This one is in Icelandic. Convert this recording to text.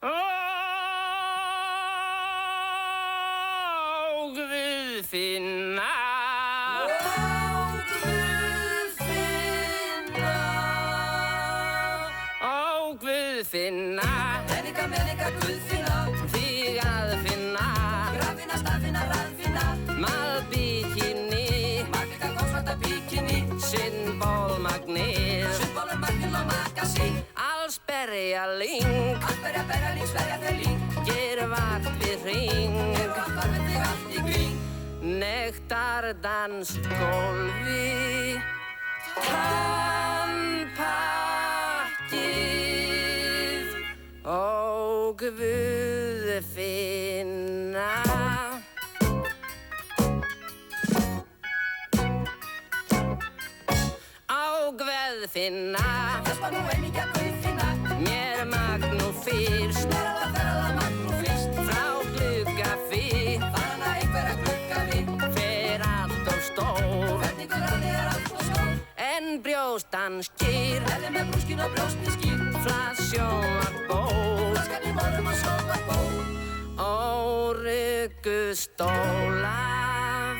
Guðfinna. Guðfinna. Menika, Guðfinna. Þig að finna. Grafina, stafina, raðfinna. Malbikini. Maglika, góðsvarta bikini. Sinnbólmagnir. Sinnbólur, magnil og magasín. Allsberjaling. Allsberjaling, sverja þeir líng. Ger vart við hring. Ger gott var við þig allt í kring. Nektardansgólfi. Tannpakkið. Ó Guðfinna. Guðfinna. Þess var nú einmingja Guðfinna. Mér magn nú fyrst. Mér ferða magn nú fyrst. Frá glugga fyrr. Faran að einhverja glugga við. Fer allt og stór. Hverningur hann allt og stór. En brjóstan skýr. Hefði með brúskin og brjóstni skýr. Flassjónvarpból. Flaskan í morgum og sjónvarpól. Óryggu stólaf.